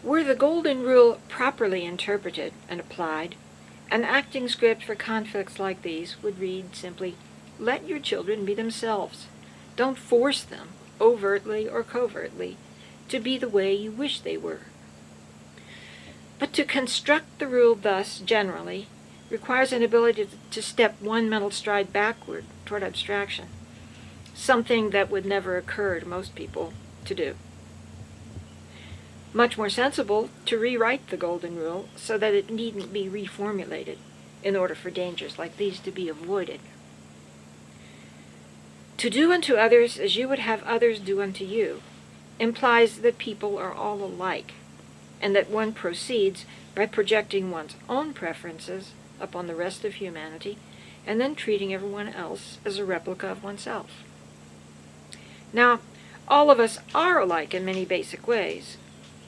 Were the Golden Rule properly interpreted and applied, an acting script for conflicts like these would read simply, let your children be themselves. Don't force them, overtly or covertly, to be the way you wish they were. But to construct the rule thus, generally, requires an ability to step one mental stride backward toward abstraction, something that would never occur to most people to do. Much more sensible to rewrite the Golden Rule so that it needn't be reformulated in order for dangers like these to be avoided. To do unto others as you would have others do unto you implies that people are all alike, and that one proceeds by projecting one's own preferences upon the rest of humanity and then treating everyone else as a replica of oneself. Now, all of us are alike in many basic ways,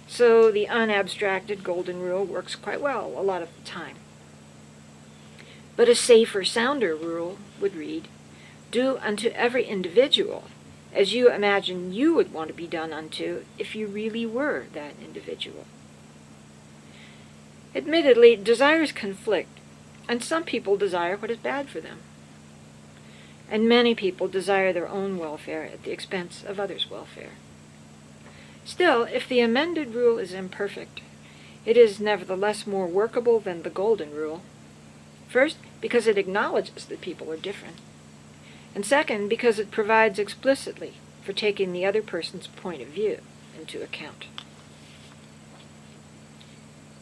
so the unabstracted Golden Rule works quite well a lot of the time. But a safer, sounder rule would read, do unto every individual as you imagine you would want to be done unto if you really were that individual. Admittedly, desires conflict, and some people desire what is bad for them. And many people desire their own welfare at the expense of others' welfare. Still, if the amended rule is imperfect, it is nevertheless more workable than the Golden Rule. First, because it acknowledges that people are different. And second, because it provides explicitly for taking the other person's point of view into account.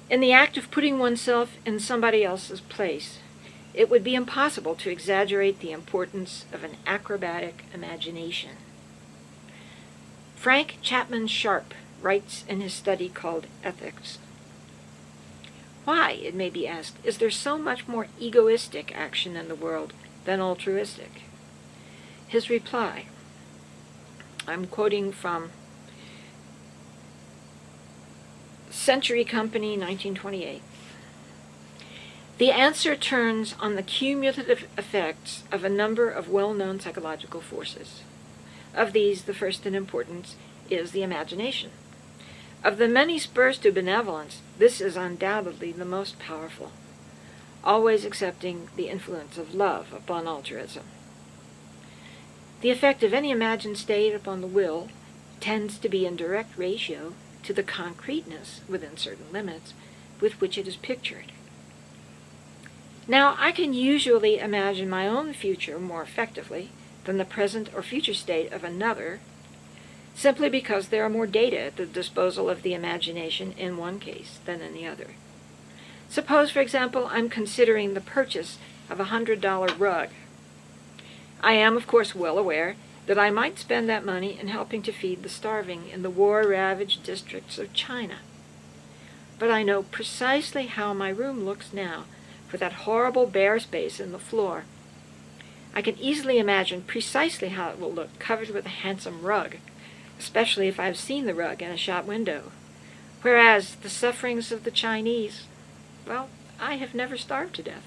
In the act of putting oneself in somebody else's place, it would be impossible to exaggerate the importance of an acrobatic imagination. Frank Chapman Sharp writes in his study called Ethics, why, it may be asked, is there so much more egoistic action in the world than altruistic? His reply, I'm quoting from Century Company, 1928. The answer turns on the cumulative effects of a number of well-known psychological forces. Of these, the first in importance is the imagination. Of the many spurs to benevolence, this is undoubtedly the most powerful, always excepting the influence of love upon altruism. The effect of any imagined state upon the will tends to be in direct ratio to the concreteness, within certain limits, with which it is pictured. Now, I can usually imagine my own future more effectively than the present or future state of another, simply because there are more data at the disposal of the imagination in one case than in the other. Suppose, for example, I'm considering the purchase of a $100 rug. I am, of course, well aware that I might spend that money in helping to feed the starving in the war-ravaged districts of China. But I know precisely how my room looks now, with that horrible bare space in the floor. I can easily imagine precisely how it will look, covered with a handsome rug, especially if I've seen the rug in a shop window. Whereas the sufferings of the Chinese, well, I have never starved to death.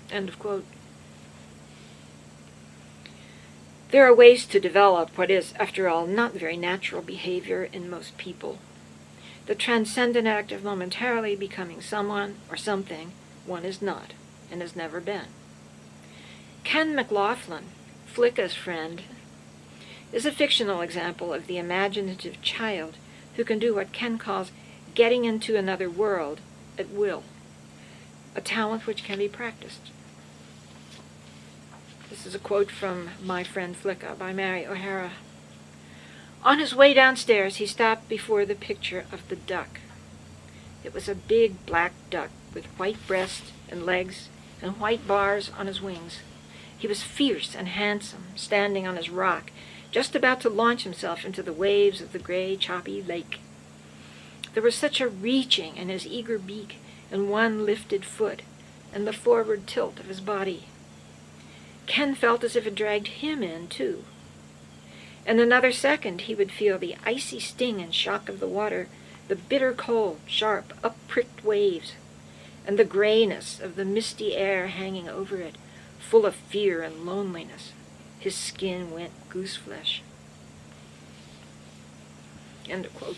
End of quote. There are ways to develop what is, after all, not very natural behavior in most people. The transcendent act of momentarily becoming someone or something one is not and has never been. Ken McLaughlin, Flicka's friend, is a fictional example of the imaginative child who can do what Ken calls getting into another world at will, a talent which can be practiced. This is a quote from My Friend Flicka by Mary O'Hara. On his way downstairs, he stopped before the picture of the duck. It was a big black duck with white breast and legs and white bars on his wings. He was fierce and handsome, standing on his rock, just about to launch himself into the waves of the gray, choppy lake. There was such a reaching in his eager beak and one lifted foot and the forward tilt of his body. Ken felt as if it dragged him in, too. In another second, he would feel the icy sting and shock of the water, the bitter cold, sharp, up-pricked waves, and the grayness of the misty air hanging over it, full of fear and loneliness. His skin went gooseflesh. End of quote.